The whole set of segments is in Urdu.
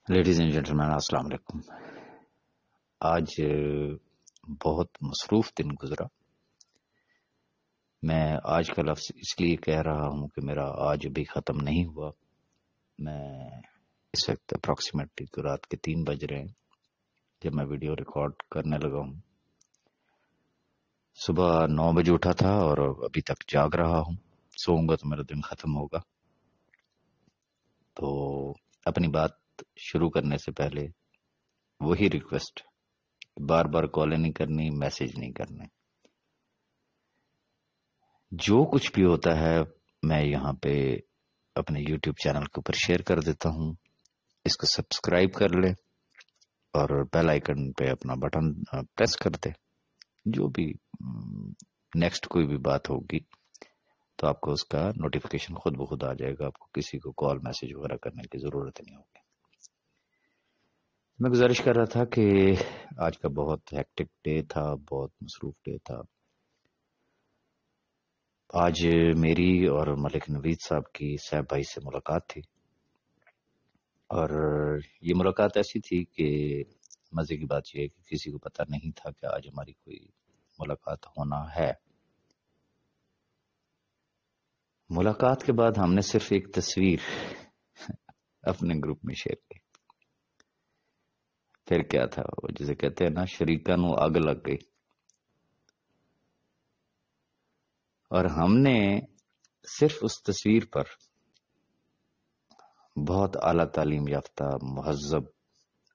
لیڈیز اینڈ جینٹلمین السلام علیکم۔ آج بہت مصروف دن گزرا۔ میں آج کا لفظ اس لیے کہہ رہا ہوں کہ میرا آج ابھی ختم نہیں ہوا۔ میں اس وقت اپروکسیمیٹلی رات کے 3 بج رہے ہیں جب میں ویڈیو ریکارڈ کرنے لگا ہوں۔ صبح 9 بجے اٹھا تھا اور ابھی تک جاگ رہا ہوں۔ سوؤں گا تو میرا دن ختم ہوگا۔ تو اپنی بات شروع کرنے سے پہلے وہی ریکویسٹ، بار بار کالیں نہیں کرنی، میسج نہیں کرنے۔ جو کچھ بھی ہوتا ہے میں یہاں پہ اپنے یوٹیوب چینل کے اوپر شیئر کر دیتا ہوں۔ اس کو سبسکرائب کر لے اور بیل آئیکن پہ اپنا بٹن پریس کر دے۔ جو بھی نیکسٹ کوئی بھی بات ہوگی تو آپ کو اس کا نوٹیفیکیشن خود بخود آ جائے گا۔ آپ کو کسی کو کال میسج وغیرہ کرنے کی ضرورت نہیں ہوگی۔ میں گزارش کر رہا تھا کہ آج کا بہت ہیکٹک ڈے تھا، بہت مصروف ڈے تھا۔ آج میری اور ملک نوید صاحب کی صاحب بھائی سے ملاقات تھی، اور یہ ملاقات ایسی تھی کہ مزے کی بات یہ ہے کہ کسی کو پتہ نہیں تھا کہ آج ہماری کوئی ملاقات ہونا ہے۔ ملاقات کے بعد ہم نے صرف ایک تصویر اپنے گروپ میں شیئر کی۔ پھر کیا تھا، وہ جسے کہتے ہیں نا، شریکاں نو اگ لگ گئی، اور ہم نے صرف اس تصویر پر بہت اعلیٰ تعلیم یافتہ، مہذب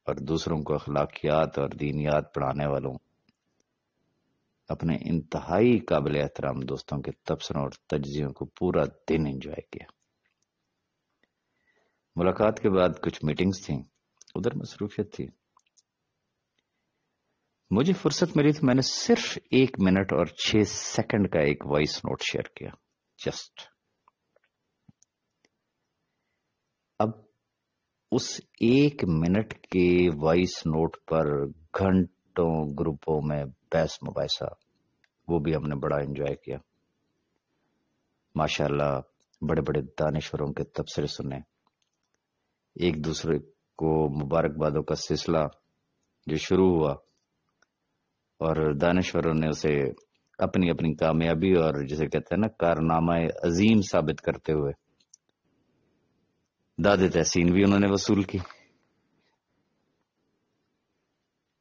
اور دوسروں کو اخلاقیات اور دینیات پڑھانے والوں، اپنے انتہائی قابل احترام دوستوں کے تبصروں اور تجزیوں کو پورا دن انجوائے کیا۔ ملاقات کے بعد کچھ میٹنگز تھیں، ادھر مصروفیت تھی۔ مجھے فرصت ملی تو میں نے صرف 1 منٹ اور 6 سیکنڈ کا ایک وائس نوٹ شیئر کیا، جسٹ۔ اب اس 1 منٹ کے وائس نوٹ پر گھنٹوں گروپوں میں بحث مباحثہ، وہ بھی ہم نے بڑا انجوائے کیا۔ ماشاءاللہ بڑے بڑے دانشوروں کے تبصرے سنے، ایک دوسرے کو مبارکبادوں کا سلسلہ جو شروع ہوا، اور دانشوروں نے اسے اپنی اپنی کامیابی اور جسے کہتے ہیں نا کارنامہ عظیم ثابت کرتے ہوئے داد تحسین بھی انہوں نے وصول کی۔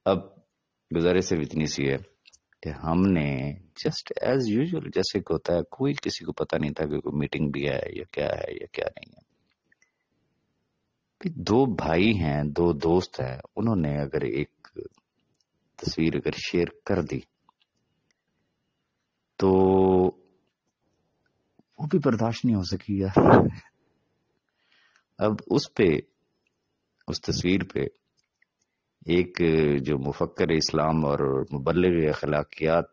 اب گزارش صرف اتنی سی ہے کہ ہم نے جسٹ ایز یوزول، جیسے کہ ہوتا ہے، کوئی کسی کو پتہ نہیں تھا کہ کوئی میٹنگ بھی ہے یا کیا نہیں ہے۔ 2 بھائی ہیں، 2 دوست ہیں، انہوں نے اگر ایک تصویر اگر شیئر کر دی تو وہ بھی برداشت نہیں ہو سکی یار۔ اب اس تصویر پہ ایک جو مفکر اسلام اور مبلغ اخلاقیات،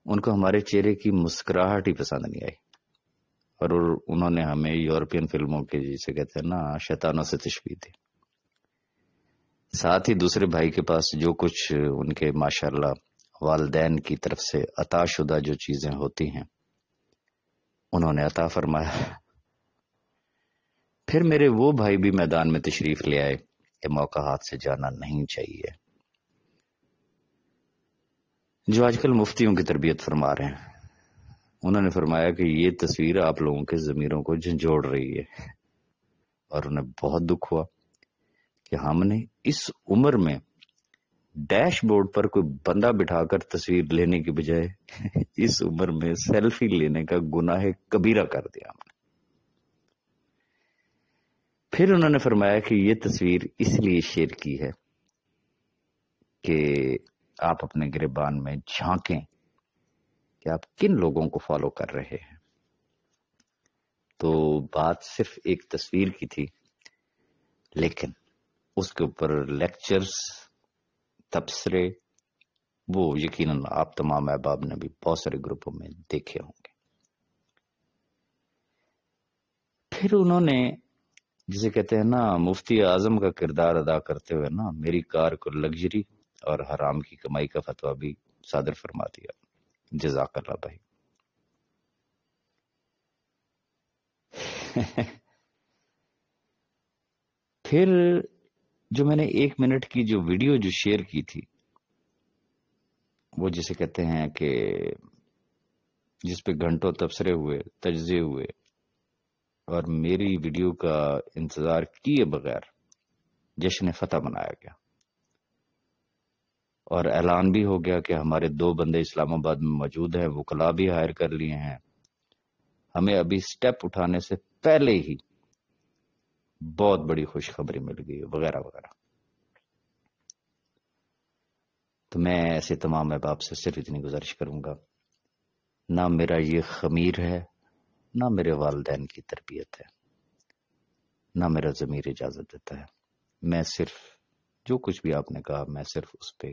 ان کو ہمارے چہرے کی مسکراہٹ ہی پسند نہیں آئی، اور انہوں نے ہمیں یورپین فلموں کے جسے کہتے ہیں نا شیطانوں سے تشبیہ دی۔ ساتھ ہی دوسرے بھائی کے پاس جو کچھ ان کے ماشاءاللہ والدین کی طرف سے عطا شدہ جو چیزیں ہوتی ہیں انہوں نے عطا فرمایا۔ پھر میرے وہ بھائی بھی میدان میں تشریف لے آئے کہ موقع ہاتھ سے جانا نہیں چاہیے، جو آج کل مفتیوں کی تربیت فرما رہے ہیں۔ انہوں نے فرمایا کہ یہ تصویر آپ لوگوں کے ضمیروں کو جھنجھوڑ رہی ہے، اور انہیں بہت دکھ ہوا کہ ہم نے اس عمر میں ڈیش بورڈ پر کوئی بندہ بٹھا کر تصویر لینے کی بجائے اس عمر میں سیلفی لینے کا گناہ کبیرہ کر دیا ہم نے۔ پھر انہوں نے فرمایا کہ یہ تصویر اس لیے شیئر کی ہے کہ آپ اپنے گریبان میں جھانکیں کہ آپ کن لوگوں کو فالو کر رہے ہیں۔ تو بات صرف ایک تصویر کی تھی، لیکن اس کے اوپر لیکچرز، تبصرے، وہ یقیناً آپ تمام احباب نے بھی بہت سارے گروپوں میں دیکھے ہوں گے۔ پھر انہوں نے جسے کہتے ہیں نا مفتی اعظم کا کردار ادا کرتے ہوئے نا میری کار کو لگژری اور حرام کی کمائی کا فتویٰ بھی صادر فرما دیا۔ جزاک اللہ بھائی۔ پھر جو میں نے 1 منٹ کی جو ویڈیو جو شیئر کی تھی، وہ جسے کہتے ہیں کہ جس پہ گھنٹوں تبصرے ہوئے، تجزیے ہوئے، اور میری ویڈیو کا انتظار کیے بغیر جشن فتح منایا گیا، اور اعلان بھی ہو گیا کہ ہمارے 2 بندے اسلام آباد میں موجود ہیں، وکلاء بھی ہائر کر لیے ہیں، ہمیں ابھی سٹیپ اٹھانے سے پہلے ہی بہت بڑی خوشخبری مل گئی وغیرہ وغیرہ۔ تو میں ایسے تمام احباب سے صرف اتنی گزارش کروں گا، نہ میرا یہ خمیر ہے، نہ میرے والدین کی تربیت ہے، نہ میرا ضمیر اجازت دیتا ہے۔ میں صرف جو کچھ بھی آپ نے کہا، میں صرف اس پہ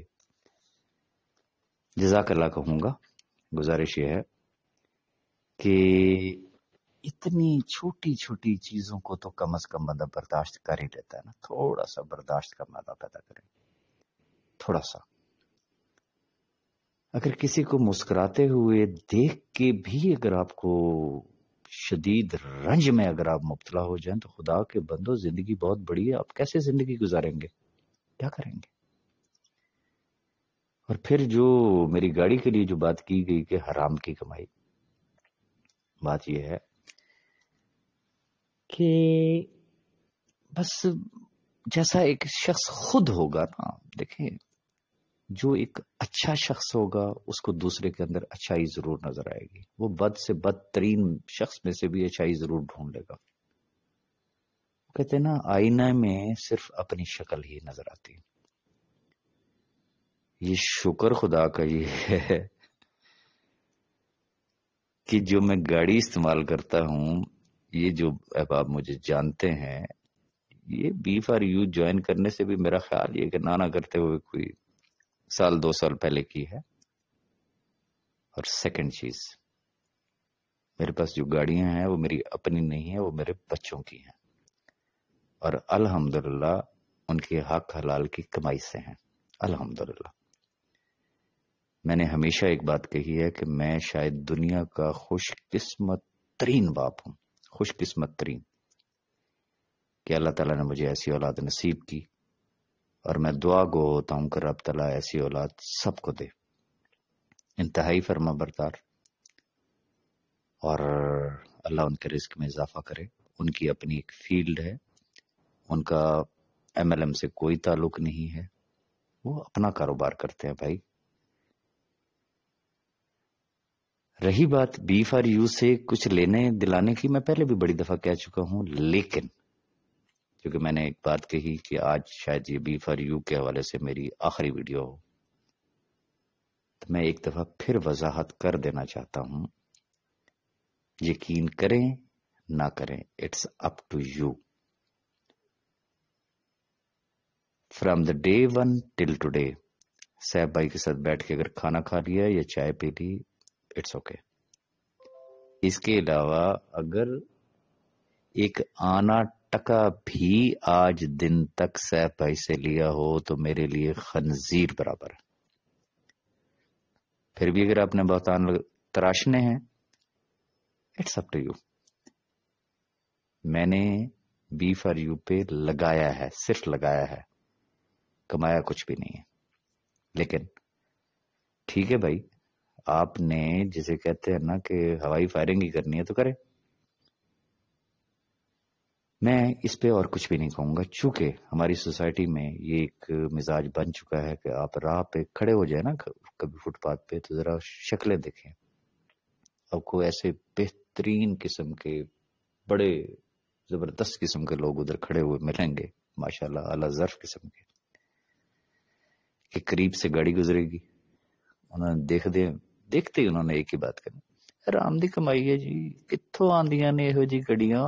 جزاک اللہ کہوں گا۔ گزارش یہ ہے کہ اتنی چھوٹی چھوٹی چیزوں کو تو کم از کم بندہ برداشت کر ہی لیتا ہے نا، تھوڑا سا برداشت کا مادہ پیدا کریں، تھوڑا سا۔ اگر کسی کو مسکراتے ہوئے دیکھ کے بھی اگر آپ کو شدید رنج میں اگر آپ مبتلا ہو جائیں تو خدا کے بندو، زندگی بہت بڑی ہے، آپ کیسے زندگی گزاریں گے، کیا کریں گے؟ اور پھر جو میری گاڑی کے لیے جو بات کی گئی کہ حرام کی کمائی، بات یہ ہے کہ بس جیسا ایک شخص خود ہوگا نا، دیکھیں جو ایک اچھا شخص ہوگا اس کو دوسرے کے اندر اچھائی ضرور نظر آئے گی، وہ بد سے بدترین شخص میں سے بھی اچھائی ضرور ڈھونڈ لے گا۔ کہتے ہیں نا آئینہ میں صرف اپنی شکل ہی نظر آتی۔ یہ شکر خدا کا یہ ہے کہ جو میں گاڑی استعمال کرتا ہوں، یہ جو احباب مجھے جانتے ہیں، یہ بی فار یو جوائن کرنے سے بھی میرا خیال یہ کہ نہ کرتے ہوئے کوئی 1-2 سال پہلے کی ہے۔ اور سیکنڈ چیز، میرے پاس جو گاڑیاں ہیں وہ میری اپنی نہیں ہیں، وہ میرے بچوں کی ہیں، اور الحمدللہ ان کے حق حلال کی کمائی سے ہیں، الحمدللہ۔ میں نے ہمیشہ ایک بات کہی ہے کہ میں شاید دنیا کا خوش قسمت ترین باپ ہوں، خوش قسمت ترین، کہ اللہ تعالیٰ نے مجھے ایسی اولاد نصیب کی، اور میں دعا گو ہوتا ہوں کہ رب تعالیٰ ایسی اولاد سب کو دے، انتہائی فرما بردار، اور اللہ ان کے رزق میں اضافہ کرے۔ ان کی اپنی ایک فیلڈ ہے، ان کا MLM سے کوئی تعلق نہیں ہے، وہ اپنا کاروبار کرتے ہیں بھائی۔ رہی بات بی فار یو سے کچھ لینے دلانے کی، میں پہلے بھی بڑی دفعہ کہہ چکا ہوں، لیکن کیونکہ میں نے ایک بات کہی کہ آج شاید یہ بی فار یو کے حوالے سے میری آخری ویڈیو ہو، تو میں ایک دفعہ پھر وضاحت کر دینا چاہتا ہوں، یقین کریں نہ کریں، it's up to you. From the day 1 till today, صاحب بھائی کے ساتھ بیٹھ کے اگر کھانا کھا لیا یا چائے پی لی، اٹس اوکے۔ اس کے علاوہ اگر ایک آنا ٹکا بھی آج دن تک صاحب بھائی سے لیا ہو تو میرے لیے خنزیر برابر ہے۔ پھر بھی اگر آپ نے بہتان تراشنے ہیں، اٹس اپ ٹو یو۔ میں نے بی فار یو پہ لگایا ہے، صرف لگایا ہے، کمایا کچھ بھی نہیں ہے۔ لیکن ٹھیک ہے بھائی، آپ نے جسے کہتے ہیں نا کہ ہوائی فائرنگ ہی کرنی ہے تو کرے، میں اس پہ اور کچھ بھی نہیں کہوں گا، چونکہ ہماری سوسائٹی میں یہ ایک مزاج بن چکا ہے کہ آپ راہ پہ کھڑے ہو جائیں نا کبھی فٹ پاتھ پہ، تو ذرا شکلیں دیکھیں، آپ کو ایسے بہترین قسم کے بڑے زبردست قسم کے لوگ ادھر کھڑے ہوئے ملیں گے، ماشاءاللہ اعلیٰ ظرف قسم کے، کہ قریب سے گاڑی گزرے گی، انہوں نے دیکھتے ہی انہوں نے ایک ہی بات کرنی، حرام دی کمائی ہے جی، کتھوں آندیاں نے یہو جی گڈیاں۔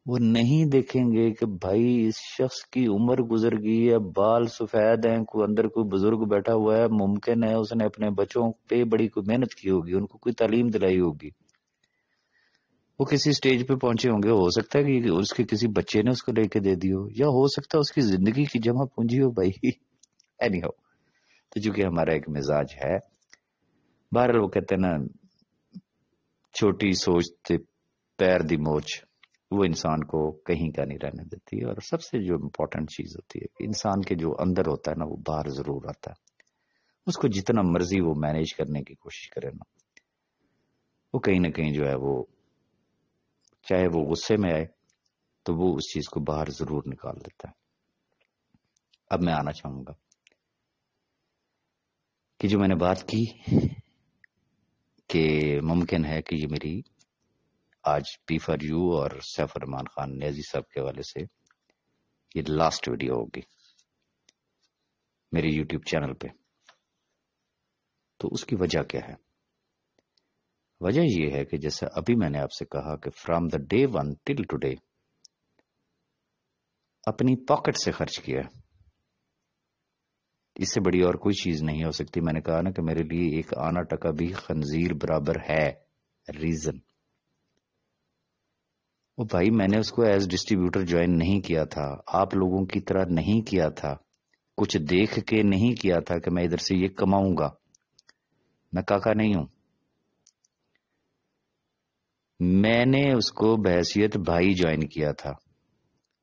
وہ نہیں دیکھیں گے کہ بھائی اس شخص کی عمر گزر گئی ہے، بال سفید ہیں، کوئی اندر کوئی بزرگ بیٹھا ہوا ہے، ممکن ہے اس نے اپنے بچوں پہ بڑی کوئی محنت کی ہوگی، ان کو کوئی تعلیم دلائی ہوگی، وہ کسی سٹیج پہ پہنچے ہوں گے، ہو سکتا ہے کہ اس کے کسی بچے نے اس کو لے کے دے دی ہو، یا ہو سکتا ہے اس کی زندگی کی جمع پونجی ہو بھائی۔ اینی ہو، تو چونکہ ہمارا ایک مزاج ہے، بہرحال وہ کہتے ہیں نا چھوٹی سوچ تے پیر دی موچ، وہ انسان کو کہیں کا نہیں رہنے دیتی. اور سب سے جو امپورٹنٹ چیز ہوتی ہے کہ انسان کے جو اندر ہوتا ہے نا وہ باہر ضرور آتا ہے. اس کو جتنا مرضی وہ مینیج کرنے کی کوشش کرے نا وہ کہیں نہ کہیں جو ہے وہ چاہے وہ غصے میں آئے تو وہ اس چیز کو باہر ضرور نکال دیتا ہے. اب میں آنا چاہوں گا کہ جو میں نے بات کی کہ ممکن ہے کہ یہ میری آج پی فار یو اور سیف الرحمان خان نیازی صاحب کے حوالے سے یہ لاسٹ ویڈیو ہوگی میرے یوٹیوب چینل پہ. تو اس کی وجہ کیا ہے؟ وجہ یہ ہے کہ جیسے ابھی میں نے آپ سے کہا کہ from the day 1 till today اپنی پاکٹ سے خرچ کیا. اس سے بڑی اور کوئی چیز نہیں ہو سکتی. میں نے کہا نا کہ میرے لیے ایک آنا ٹکا بھی خنزیر برابر ہے. ریزن وہ بھائی میں نے اس کو ایز ڈسٹریبیوٹر جوائن نہیں کیا تھا، آپ لوگوں کی طرح نہیں کیا تھا، کچھ دیکھ کے نہیں کیا تھا کہ میں ادھر سے یہ کماؤں گا. میں کاکا نہیں ہوں. میں نے اس کو بحیثیت بھائی جوائن کیا تھا.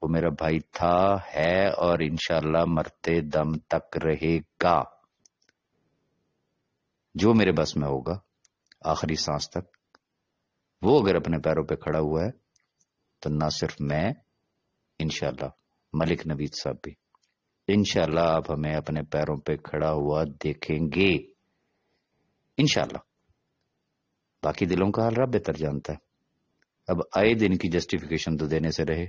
وہ میرا بھائی تھا، ہے اور انشاءاللہ مرتے دم تک رہے گا. جو میرے بس میں ہوگا آخری سانس تک. وہ اگر اپنے پیروں پہ کھڑا ہوا ہے تو نہ صرف میں، انشاءاللہ ملک نوید صاحب بھی انشاءاللہ آپ ہمیں اپنے پیروں پہ کھڑا ہوا دیکھیں گے انشاءاللہ. باقی دلوں کا حال رب بہتر جانتا ہے. اب آئے دن کی جسٹیفیکیشن تو دینے سے رہے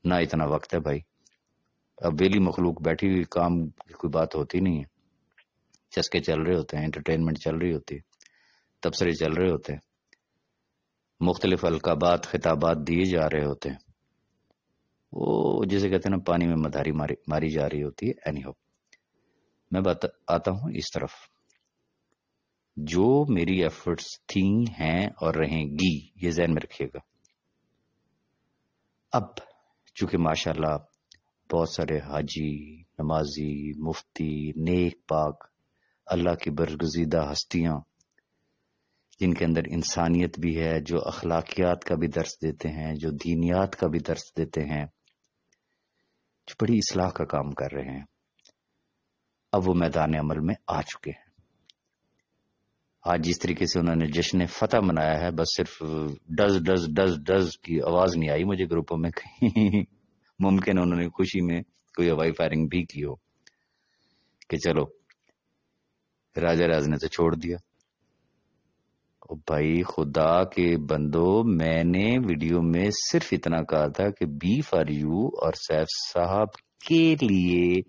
نہ اتنا وقت ہے بھائی. اب ویلی مخلوق بیٹھی ہوئی کام کی کوئی بات ہوتی نہیں ہے. چسکے چل رہے ہوتے ہیں، انٹرٹینمنٹ چل رہی ہوتی ہے، تبصرے چل رہے ہوتے ہیں، مختلف القابات خطابات دیے جا رہے ہوتے ہیں. وہ جسے کہتے ہیں نا پانی میں مداری ماری جا رہی ہوتی ہے. اینی ہو میں بات آتا ہوں اس طرف. جو میری ایفرٹس تھیں ہیں اور رہیں گی یہ ذہن میں رکھیے گا. اب چونکہ ماشاءاللہ بہت سارے حاجی، نمازی، مفتی، نیک پاک اللہ کی برگزیدہ ہستیاں جن کے اندر انسانیت بھی ہے، جو اخلاقیات کا بھی درس دیتے ہیں، جو دینیات کا بھی درس دیتے ہیں، جو بڑی اصلاح کا کام کر رہے ہیں، اب وہ میدان عمل میں آ چکے ہیں. آج جس طریقے سے انہوں نے جشن فتح منایا ہے، بس صرف ڈز ڈز ڈز ڈز کی آواز نہیں آئی مجھے گروپوں میں کہیں. ممکن انہوں نے خوشی میں کوئی ہوائی فائرنگ بھی کی ہو کہ چلو راجہ راز نے تو چھوڑ دیا. بھائی خدا کے بندو، میں نے ویڈیو میں صرف اتنا کہا تھا کہ بی فار یو اور سیف صاحب کے لیے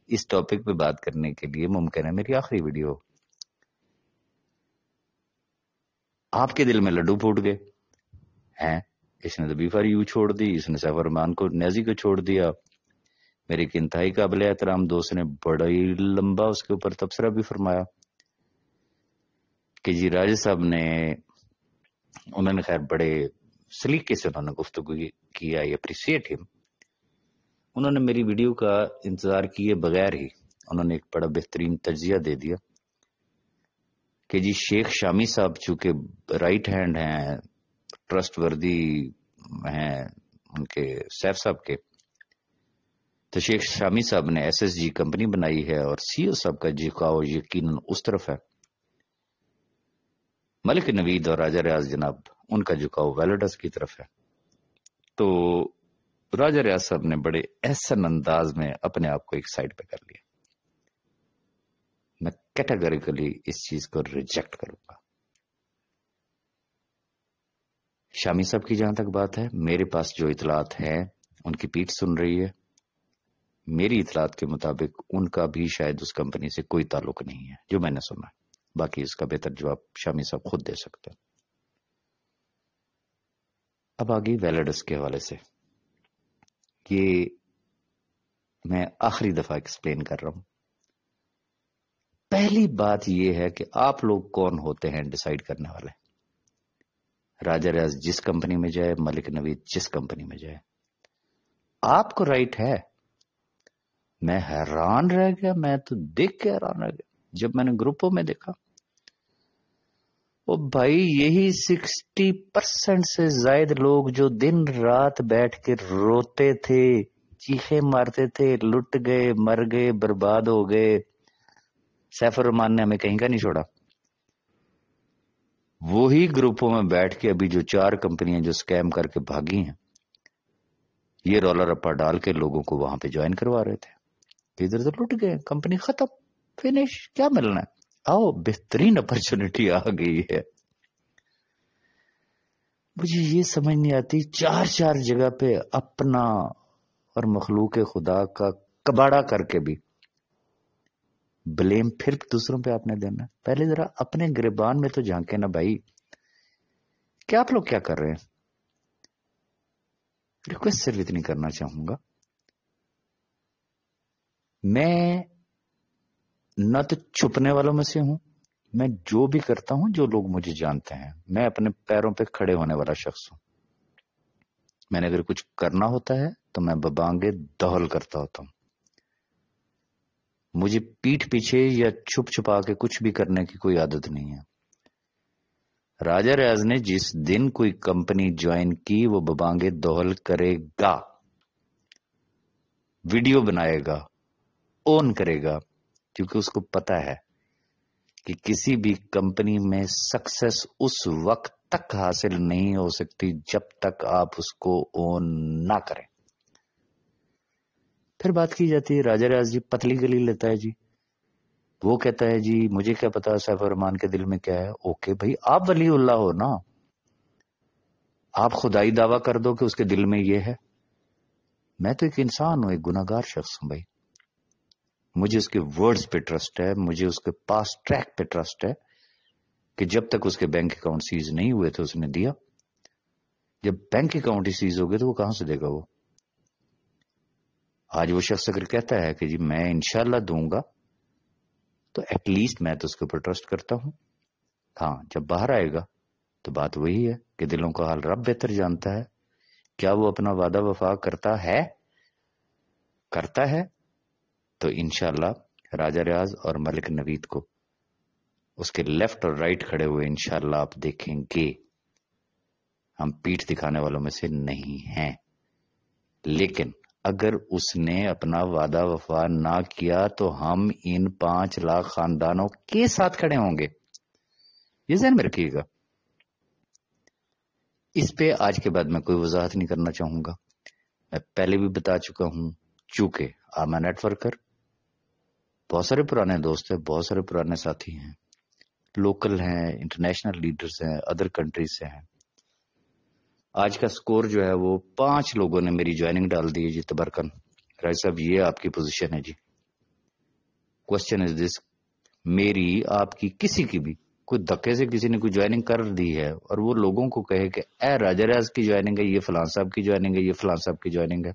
اس ٹاپک پہ بات کرنے کے لیے ممکن ہے میری آخری ویڈیو. آپ کے دل میں لڈو پھوٹ گئے ہیں. اس نے تو بی فار یو چھوڑ دی، اس نے سیف الرحمان کو نیازی کو چھوڑ دیا. میرے ایک انتہائی قابل احترام دوست نے بڑا ہی لمبا اس کے اوپر تبصرہ بھی فرمایا کہ جی راجہ صاحب نے، انہوں نے خیر بڑے سلیقے سے انہوں نے گفتگو کی. آئی اپریشیٹ ہم. انہوں نے میری ویڈیو کا انتظار کیے بغیر ہی انہوں نے ایک بڑا بہترین تجزیہ دے دیا کہ جی شیخ شامی صاحب چونکہ رائٹ ہینڈ ہیں، ٹرسٹ وردی ہیں ان کے سیف صاحب کے، تو شیخ شامی صاحب نے ایس ایس جی کمپنی بنائی ہے اور سی او صاحب کا جھکاؤ یقیناً اس طرف ہے. ملک نوید اور راجہ ریاض جناب ان کا جھکاؤ ویلڈس کی طرف ہے. تو راجہ ریاض صاحب نے بڑے احسن انداز میں اپنے آپ کو ایک سائڈ پہ کر لیا. میں کیٹیگریکلی اس چیز کو ریجیکٹ کروں گا. شامی صاحب کی جہاں تک بات ہے، میرے پاس جو اطلاعات ہیں ان کی پیٹھ سن رہی ہے. میری اطلاعات کے مطابق ان کا بھی شاید اس کمپنی سے کوئی تعلق نہیں ہے جو میں نے سنا. باقی اس کا بہتر جواب شامی صاحب خود دے سکتے ہیں. اب آگئی ویلڈس کے حوالے سے. یہ میں آخری دفعہ ایکسپلین کر رہا ہوں. پہلی بات یہ ہے کہ آپ لوگ کون ہوتے ہیں ڈیسائیڈ کرنے والے. راجہ ریاض جس کمپنی میں جائے، ملک نوید جس کمپنی میں جائے، آپ کو رائٹ ہے. میں حیران رہ گیا، میں تو دیکھ کے حیران رہ گیا جب میں نے گروپوں میں دیکھا او بھائی یہی 60% سے زائد لوگ جو دن رات بیٹھ کے روتے تھے، چیخے مارتے تھے، لٹ گئے، مر گئے، برباد ہو گئے، سیف الرحمان نے ہمیں کہیں کا نہیں چھوڑا، وہی گروپوں میں بیٹھ کے ابھی جو 4 کمپنیاں جو سکیم کر کے بھاگی ہیں، یہ رولا رپا ڈال کے لوگوں کو وہاں پہ جوائن کروا رہے تھے کہ ادھر ادھر لٹ گئے، کمپنی ختم، فنش، کیا ملنا ہے؟ آؤ بہترین اپرچونٹی آ گئی ہے۔ مجھے یہ سمجھ نہیں آتی، 4 جگہ پہ اپنا اور مخلوق خدا کا کباڑا کر کے بھی بلیم پھر دوسروں پہ آپ نے دینا۔ پہلے ذرا اپنے گریبان میں تو جھانکے نا بھائی، کیا آپ لوگ کیا کر رہے ہیں؟ ریکویسٹ صرف اتنی کرنا چاہوں گا، میں نہ تو چھپنے والوں میں سے ہوں، میں جو بھی کرتا ہوں، جو لوگ مجھے جانتے ہیں، میں اپنے پیروں پہ کھڑے ہونے والا شخص ہوں۔ میں نے اگر کچھ کرنا ہوتا ہے تو میں ببانگے دہل کرتا ہوتا ہوں، مجھے پیٹھ پیچھے یا چھپ چھپا کے کچھ بھی کرنے کی کوئی عادت نہیں ہے۔ راجہ ریاض نے جس دن کوئی کمپنی جوائن کی وہ ببانگے دہل کرے گا، ویڈیو بنائے گا، اون کرے گا، کیونکہ اس کو پتا ہے کہ کسی بھی کمپنی میں سکسس اس وقت تک حاصل نہیں ہو سکتی جب تک آپ اس کو اون نہ کریں۔ پھر بات کی جاتی ہے راجہ ریاض جی پتلی گلی لیتا ہے جی، وہ کہتا ہے جی مجھے کیا پتا سیف الرحمان کے دل میں کیا ہے۔ اوکے بھائی، آپ ولی اللہ ہو نا، آپ خدائی دعویٰ کر دو کہ اس کے دل میں یہ ہے۔ میں تو ایک انسان ہوں، ایک گناہگار شخص ہوں بھائی، مجھے اس کے ورڈز پہ ٹرسٹ ہے، مجھے اس کے پاس ٹریک پہ ٹرسٹ ہے کہ جب تک اس کے بینک اکاؤنٹ سیز نہیں ہوئے تھے اس نے دیا، جب بینک اکاؤنٹ ہی سیز ہو گئے تو وہ کہاں سے دے گا؟ وہ آج وہ شخص اگر کہتا ہے کہ جی میں انشاءاللہ دوں گا، تو ایٹ لیسٹ میں تو اس کے اوپر ٹرسٹ کرتا ہوں۔ ہاں جب باہر آئے گا تو بات وہی ہے کہ دلوں کا حال رب بہتر جانتا ہے، کیا وہ اپنا وعدہ وفا کرتا ہے تو انشاءاللہ راجہ ریاض اور ملک نوید کو اس کے لیفٹ اور رائٹ کھڑے ہوئے انشاءاللہ آپ دیکھیں گے، ہم پیٹھ دکھانے والوں میں سے نہیں ہیں۔ لیکن اگر اس نے اپنا وعدہ وفا نہ کیا تو ہم ان 5 لاکھ خاندانوں کے ساتھ کھڑے ہوں گے، یہ ذہن میں رکھیے گا۔ اس پہ آج کے بعد میں کوئی وضاحت نہیں کرنا چاہوں گا، میں پہلے بھی بتا چکا ہوں، چونکہ آم نیٹ ورکر، بہت سارے پرانے دوست ہیں، بہت سارے پرانے ساتھی ہیں، لوکل ہیں، انٹرنیشنل لیڈرز ہیں، ادر کنٹریز سے ہیں۔ آج کا سکور جو ہے وہ 5 لوگوں نے میری جوائننگ ڈال دی ہے جی، تبرکن راج صاحب یہ آپ کی پوزیشن ہے جی۔ کوشچن از دس، میری آپ کی کسی کی بھی کوئی دھکے سے کسی نے کوئی جوائننگ کر دی ہے اور وہ لوگوں کو کہے کہ اے راجہ ریاض کی جوائننگ ہے، یہ فلان صاحب کی جوائننگ ہے، یہ فلان صاحب کی جوائننگ ہے،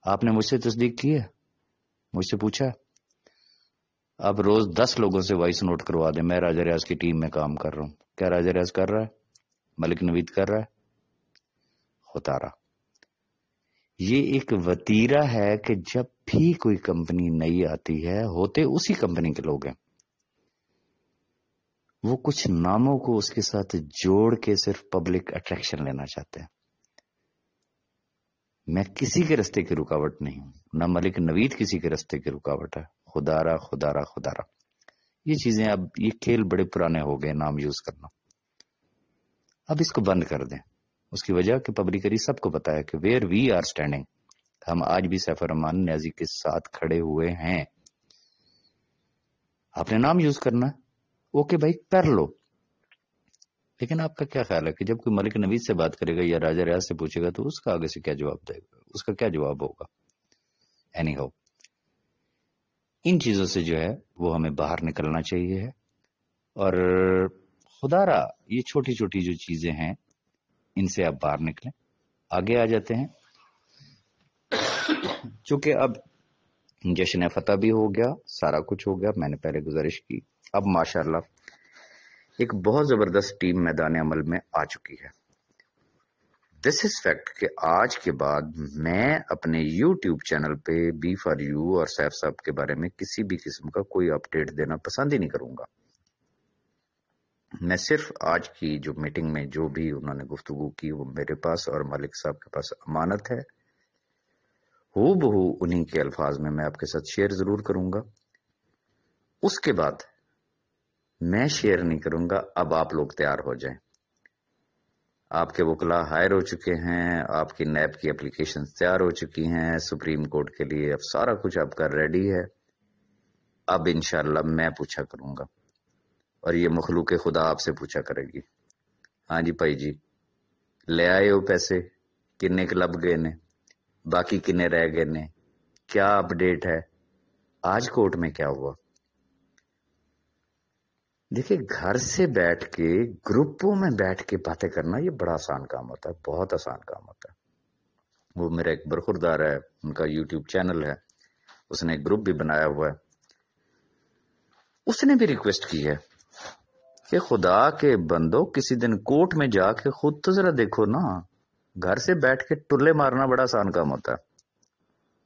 آپ نے مجھ سے تصدیق کی ہے؟ مجھ سے پوچھا؟ اب روز 10 لوگوں سے وائس نوٹ کروا دیں میں راجہ ریاض کی ٹیم میں کام کر رہا ہوں، کیا راجہ ریاض کر رہا ہے؟ ملک نوید کر رہا ہے؟ ہوتا رہا۔ یہ ایک وتیرہ ہے کہ جب بھی کوئی کمپنی نئی آتی ہے، ہوتے اسی کمپنی کے لوگ ہیں، وہ کچھ ناموں کو اس کے ساتھ جوڑ کے صرف پبلک اٹریکشن لینا چاہتے ہیں۔ میں کسی کے راستے کی رکاوٹ نہیں ہوں، نہ ملک نوید کسی کے راستے کی رکاوٹ ہے، خدا را۔ یہ چیزیں اب یہ کھیل بڑے پرانے ہو گئے، نام یوز کرنا، اب اس کو بند کر دیں۔ اس کی وجہ کہ پبلکلی سب کو پتا ہے کہ ویئر وی آر اسٹینڈنگ، ہم آج بھی سیف الرحمان نیازی کے ساتھ کھڑے ہوئے ہیں۔ آپ نے نام یوز کرنا ہے، اوکے بھائی کر لو، لیکن آپ کا کیا خیال ہے کہ جب کوئی ملک نوید سے بات کرے گا یا راجہ ریاض سے پوچھے گا تو اس کا آگے سے کیا جواب دے گا، اس کا کیا جواب ہوگا؟ اینی ہاؤ، ان چیزوں سے جو ہے وہ ہمیں باہر نکلنا چاہیے ہے، اور خدا را یہ چھوٹی چھوٹی جو چیزیں ہیں ان سے آپ باہر نکلیں۔ آگے آ جاتے ہیں، چونکہ اب جشن فتح بھی ہو گیا، سارا کچھ ہو گیا، میں نے پہلے گزارش کی، اب ماشاءاللہ ایک بہت زبردست ٹیم میدان عمل میں آ چکی ہے۔ دس از فیکٹ کہ آج کے بعد میں اپنے یوٹیوب چینل پہ بی فار یو اور سیف صاحب کے بارے میں کسی بھی قسم کا کوئی اپڈیٹ دینا پسند ہی نہیں کروں گا۔ میں صرف آج کی جو میٹنگ میں جو بھی انہوں نے گفتگو کی وہ میرے پاس اور مالک صاحب کے پاس امانت ہے، ہو بہو انہی کے الفاظ میں آپ کے ساتھ شیئر ضرور کروں گا. اس کے بعد میں شیئر نہیں کروں گا. اب آپ لوگ تیار ہو جائیں. آپ کے وکلا ہائر ہو چکے ہیں، آپ کی نیب کی اپلیکیشن تیار ہو چکی ہیں سپریم کورٹ کے لیے، اب سارا کچھ آپ کا ریڈی ہے. اب انشاءاللہ میں پوچھا کروں گا اور یہ مخلوق خدا آپ سے پوچھا کرے گی. ہاں جی بھائی جی، لے آئے ہو پیسے؟ کنے کلب گئے نے؟ باقی کنے رہ گئے نے؟ کیا اپ ڈیٹ ہے؟ آج کورٹ میں کیا ہوا؟ دیکھیں، گھر سے بیٹھ کے گروپوں میں بیٹھ کے باتیں کرنا یہ بڑا آسان کام ہوتا ہے، بہت آسان کام ہوتا ہے. وہ میرا ایک برخوردار ہے، ان کا یوٹیوب چینل ہے، اس نے ایک گروپ بھی بنایا ہوا ہے. اس نے بھی ریکویسٹ کی ہے کہ خدا کے بندو کسی دن کورٹ میں جا کے خود تو ذرا دیکھو نا. گھر سے بیٹھ کے ٹلے مارنا بڑا آسان کام ہوتا ہے.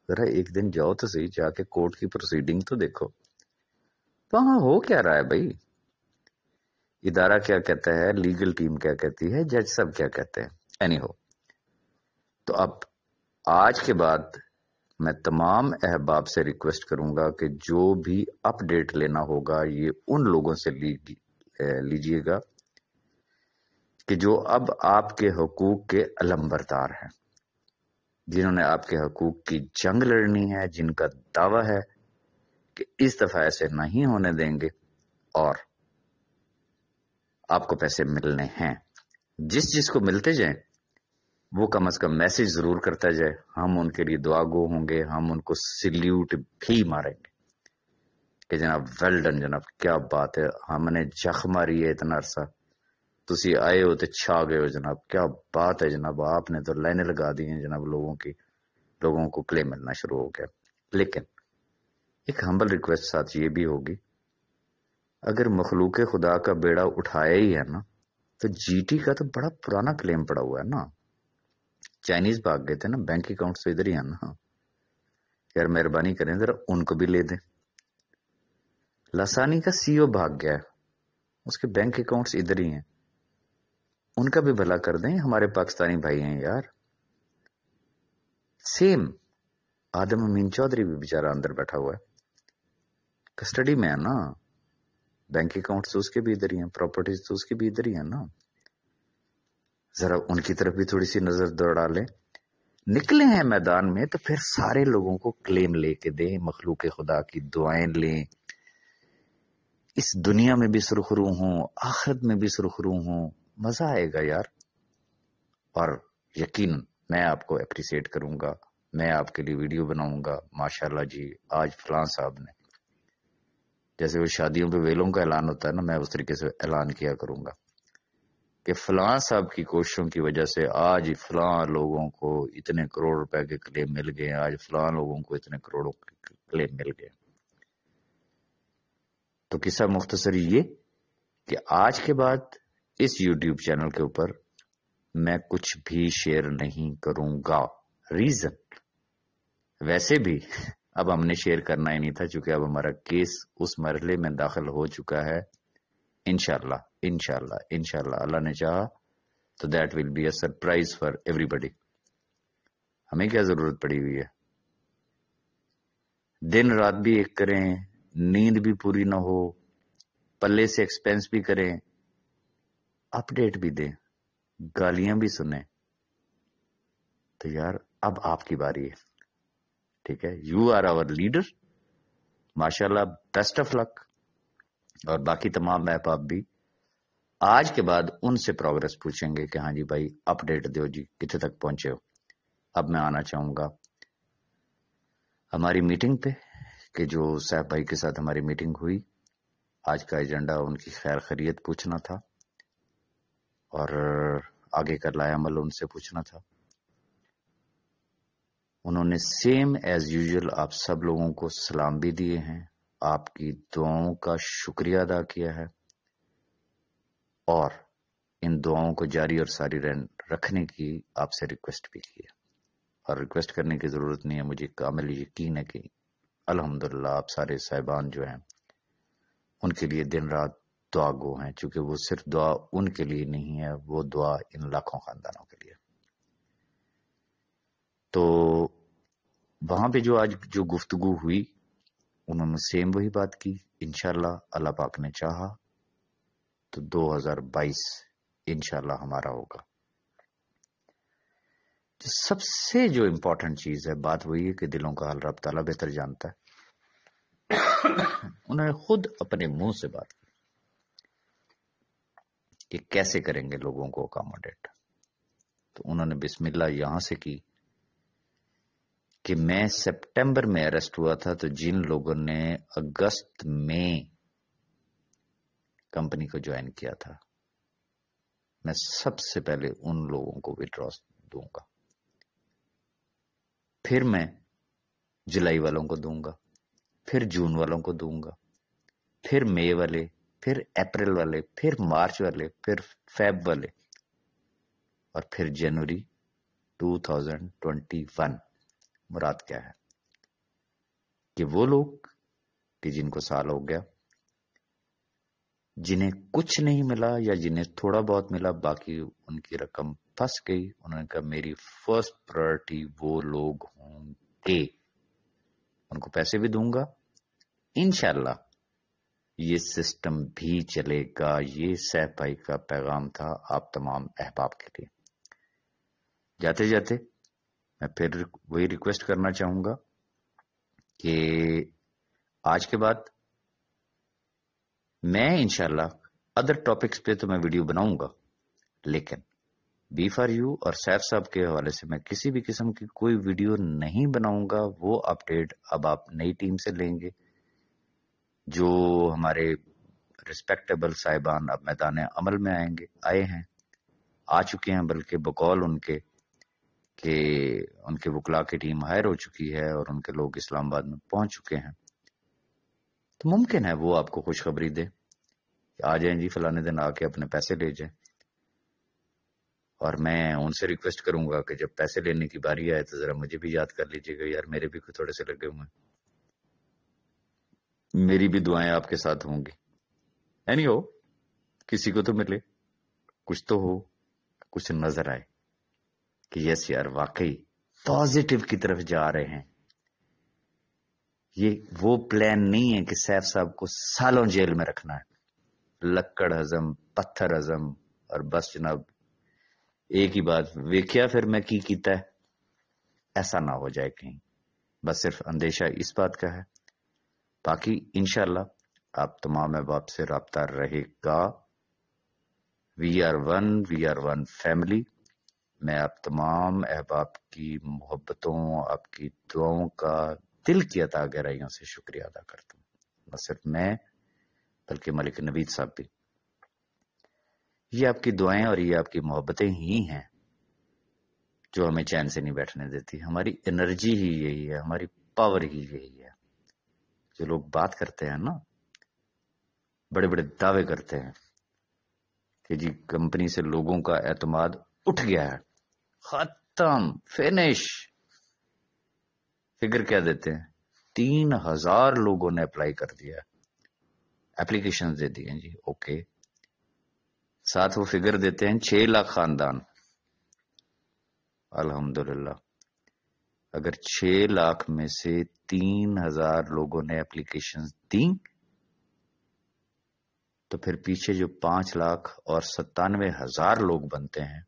ذرا ایک دن جاؤ تو صحیح، جا کے کورٹ کی پروسیڈنگ تو دیکھو وہاں ہو کیا رہا ہے بھائی. ادارہ کیا کہتا ہے، لیگل ٹیم کیا کہتی ہے، جج صاحب کیا کہتے ہیں. اینی ہو، تو اب آج کے بعد میں تمام احباب سے ریکویسٹ کروں گا کہ جو بھی اپ ڈیٹ لینا ہوگا یہ ان لوگوں سے لیجیے گا کہ جو اب آپ کے حقوق کے علمبردار ہیں، جنہوں نے آپ کے حقوق کی جنگ لڑنی ہے، جن کا دعویٰ ہے کہ اس دفعہ ایسے نہیں ہونے دیں گے اور آپ کو پیسے ملنے ہیں. جس کو ملتے جائیں وہ کم از کم میسج ضرور کرتا جائے. ہم ان کے لیے دعا گو ہوں گے، ہم ان کو سلیوٹ بھی ماریں گے کہ جناب ویل ڈن جناب، کیا بات ہے، ہم نے جخ ماری ہے اتنا عرصہ، تسی آئے ہو تو چھا گئے ہو جناب، کیا بات ہے جناب، آپ نے تو لائنیں لگا دی ہیں جناب. لوگوں کو کلیم ملنا شروع ہو گیا. لیکن ایک ہمبل ریکویسٹ ساتھ یہ بھی ہوگی، اگر مخلوق خدا کا بیڑا اٹھایا ہی ہے نا تو جی ٹی کا تو بڑا پرانا کلیم پڑا ہوا ہے نا. چائنیز بھاگ گئے تھے نا، بینک اکاؤنٹ تو ادھر ہی ہے نا. یار مہربانی کریں ذرا ان کو بھی لے دیں. لسانی کا سی او بھاگ گیا ہے، اس کے بینک اکاؤنٹس ادھر ہی ہیں، ان کا بھی بھلا کر دیں. ہمارے پاکستانی بھائی ہیں یار. سیم آدم امین چودھری بھی بیچارہ اندر بیٹھا ہوا ہے، کسٹڈی میں ہے نا. بینک اکاؤنٹس تو اس کے بھی ادھر ہی ہیں، پراپرٹیز تو اس کے بھی ادھر ہی ہیں نا. ذرا ان کی طرف بھی تھوڑی سی نظر دوڑا لیں. نکلے ہیں میدان میں تو پھر سارے لوگوں کو کلیم لے کے دیں، مخلوق خدا کی دعائیں لیں. اس دنیا میں بھی سرخرو ہوں، آخرت میں بھی سرخرو ہوں، مزہ آئے گا یار. اور یقیناً میں آپ کو اپریسیٹ کروں گا، میں آپ کے لیے ویڈیو بناؤں گا. ماشاءاللہ جی، آج فلاں صاحب نے، جیسے وہ شادیوں پہ ویلوں کا اعلان ہوتا ہے نا، میں اس طریقے سے اعلان کیا کروں گا کہ فلاں صاحب کی کوششوں کی وجہ سے آج فلاں لوگوں کو اتنے کروڑ روپے کے کلیم مل گئے، آج فلاں لوگوں کو اتنے کروڑوں کے کلیم مل گئے. تو قصہ مختصر یہ کہ آج کے بعد اس یوٹیوب چینل کے اوپر میں کچھ بھی شیئر نہیں کروں گا. ریزن ویسے بھی اب ہم نے شیئر کرنا ہی نہیں تھا، چونکہ اب ہمارا کیس اس مرحلے میں داخل ہو چکا ہے. انشاءاللہ اللہ نے چاہا تو that will be a surprise for everybody. ہمیں کیا ضرورت پڑی ہوئی ہے، دن رات بھی ایک کریں، نیند بھی پوری نہ ہو، پلے سے ایکسپینس بھی کریں، اپ ڈیٹ بھی دیں، گالیاں بھی سنیں. تو یار اب آپ کی باری ہے، ٹھیک ہے. یو آر آور لیڈر، ماشاءاللہ، بیسٹ آف لک. اور باقی تمام احباب بھی آج کے بعد ان سے پروگرس پوچھیں گے کہ ہاں جی بھائی اپ ڈیٹ دیو جی، کتنے تک پہنچے ہو. اب میں آنا چاہوں گا ہماری میٹنگ پہ، کہ جو صاحب بھائی کے ساتھ ہماری میٹنگ ہوئی. آج کا ایجنڈا ان کی خیر خیریت پوچھنا تھا اور آگے کا لائے عمل ان سے پوچھنا تھا. انہوں نے سیم ایز یوزول آپ سب لوگوں کو سلام بھی دیے ہیں، آپ کی دعاؤں کا شکریہ ادا کیا ہے اور ان دعاؤں کو جاری اور ساری رکھنے کی آپ سے ریکویسٹ بھی کی ہے. اور ریکویسٹ کرنے کی ضرورت نہیں ہے، مجھے کامل یقین ہے کہ الحمدللہ آپ سارے صاحبان جو ہیں ان کے لیے دن رات دعا گو ہیں، چونکہ وہ صرف دعا ان کے لیے نہیں ہے، وہ دعا ان لاکھوں خاندانوں کے لیے۔ تو وہاں پہ جو آج جو گفتگو ہوئی، انہوں نے سیم وہی بات کی۔ انشاءاللہ اللہ پاک نے چاہا تو 2022 انشاءاللہ ہمارا ہوگا۔ سب سے جو امپورٹنٹ چیز ہے، بات وہی ہے کہ دلوں کا حال رب تعالیٰ بہتر جانتا ہے۔ انہوں نے خود اپنے منہ سے بات کی کہ کیسے کریں گے لوگوں کو اکاموڈیٹ۔ تو انہوں نے بسم اللہ یہاں سے کی کہ میں سپٹمبر میں اریسٹ ہوا تھا، تو جن لوگوں نے اگست میں کمپنی کو جوائن کیا تھا، میں سب سے پہلے ان لوگوں کو وڈرا دوں گا، پھر میں جولائی والوں کو دوں گا، پھر جون والوں کو دوں گا، پھر مئی والے، پھر اپریل والے، پھر مارچ والے، پھر فیب والے، اور پھر جنوری 2021۔ مراد کیا ہے کہ وہ لوگ کہ جن کو سال ہو گیا، جنہیں کچھ نہیں ملا یا جنہیں تھوڑا بہت ملا، باقی ان کی رقم پھنس گئی، انہوں نے کہا میری فرسٹ پرائرٹی وہ لوگ ہوں گے، ان کو پیسے بھی دوں گا انشاءاللہ۔ یہ سسٹم بھی چلے گا۔ یہ سیف بھائی کا پیغام تھا آپ تمام احباب کے لیے۔ جاتے جاتے میں پھر وہی ریکویسٹ کرنا چاہوں گا کہ آج کے بعد میں انشاءاللہ ادر ٹاپکس پہ تو میں ویڈیو بناؤں گا، لیکن بی فار یو اور سیف صاحب کے حوالے سے میں کسی بھی قسم کی کوئی ویڈیو نہیں بناؤں گا۔ وہ اپڈیٹ اب آپ نئی ٹیم سے لیں گے، جو ہمارے رسپیکٹیبل صاحبان اب میدان عمل میں آئے ہیں، آ چکے ہیں، بلکہ بقول ان کے کہ ان کے وکلاء کی ٹیم ہائر ہو چکی ہے اور ان کے لوگ اسلام آباد میں پہنچ چکے ہیں۔ تو ممکن ہے وہ آپ کو خوشخبری دے کہ آ جائیں جی فلانے دن، آ کے اپنے پیسے لے جائیں، اور میں ان سے ریکویسٹ کروں گا کہ جب پیسے لینے کی باری آئے تو ذرا مجھے بھی یاد کر لیجیے گا، یار میرے بھی تھوڑے سے لگے ہوئے ہیں، میری بھی دعائیں آپ کے ساتھ ہوں گی۔ اینی ہو، کسی کو تو ملے، کچھ تو ہو، کچھ نظر آئے کہ یس یار واقعی پازیٹیو کی طرف جا رہے ہیں۔ یہ وہ پلان نہیں ہے کہ سیف صاحب کو سالوں جیل میں رکھنا ہے، لکڑ ہضم، پتھر ہضم، اور بس جناب ایک ہی بات ویکھیا پھر میں کی کیتا ہے، ایسا نہ ہو جائے کہیں۔ بس صرف اندیشہ اس بات کا ہے۔ باقی انشاءاللہ آپ تمام احباب سے رابطہ رہے گا۔ We are one family. میں آپ تمام احباب کی محبتوں، آپ کی دعاؤں کا دل کی عطا گہرائیوں سے شکریہ ادا کرتا ہوں۔ نہ صرف میں بلکہ ملک نوید صاحب بھی۔ یہ آپ کی دعائیں اور یہ آپ کی محبتیں ہی ہیں جو ہمیں چین سے نہیں بیٹھنے دیتی۔ ہماری انرجی ہی یہی ہے، ہماری پاور ہی یہی ہے۔ جو لوگ بات کرتے ہیں نا، بڑے بڑے دعوے کرتے ہیں کہ جی کمپنی سے لوگوں کا اعتماد اٹھ گیا ہے، ختم، فنش، فگر کیا دیتے ہیں 3000 لوگوں نے اپلائی کر دیا، اپلیکیشن دے دی ہیں جی، اوکے، ساتھ وہ فگر دیتے ہیں 6 لاکھ خاندان۔ الحمدللہ اگر 6 لاکھ میں سے 3000 لوگوں نے اپلیکیشن دیں تو پھر پیچھے جو 5,97,000 لوگ بنتے ہیں،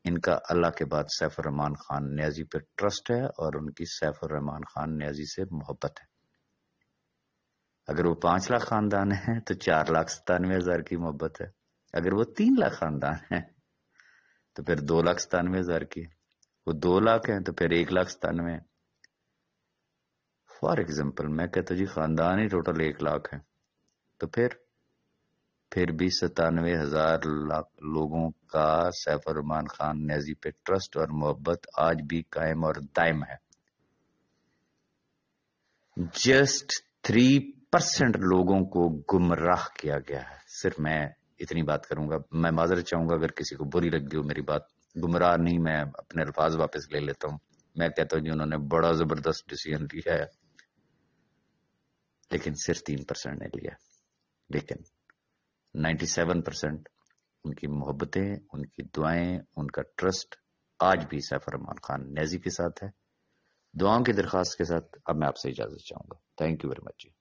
ان کا اللہ کے بعد سیف الرحمان خان نیازی پہ ٹرسٹ ہے اور ان کی سیف الرحمان خان نیازی سے محبت ہے۔ اگر وہ 5 لاکھ خاندان ہیں تو 4,97,000 کی محبت ہے، اگر وہ 3 لاکھ خاندان ہیں تو پھر 2,97,000 کی، وہ 2 لاکھ ہیں تو پھر 1,97,000۔ فار ایگزامپل میں کہتا جی خاندان ہی ٹوٹل 1 لاکھ ہے، تو پھر بھی 97,000 لوگوں کا سیف الرحمان خان نیازی پہ ٹرسٹ اور محبت آج بھی قائم اور دائم ہے۔ جسٹ 3% لوگوں کو گمراہ کیا گیا ہے۔ صرف میں اتنی بات کروں گا، میں معذرت چاہوں گا اگر کسی کو بری لگی ہو میری بات، گمراہ نہیں، میں اپنے الفاظ واپس لے لیتا ہوں، میں کہتا ہوں جی انہوں نے بڑا زبردست ڈیسیژن لیا ہے، لیکن صرف 3% نے لیا۔ لیکن 97% ان کی محبتیں، ان کی دعائیں، ان کا ٹرسٹ آج بھی سیف الرحمان خان نیازی کے ساتھ ہے۔ دعاؤں کی درخواست کے ساتھ اب میں آپ سے اجازت چاہوں گا۔ Thank you very much.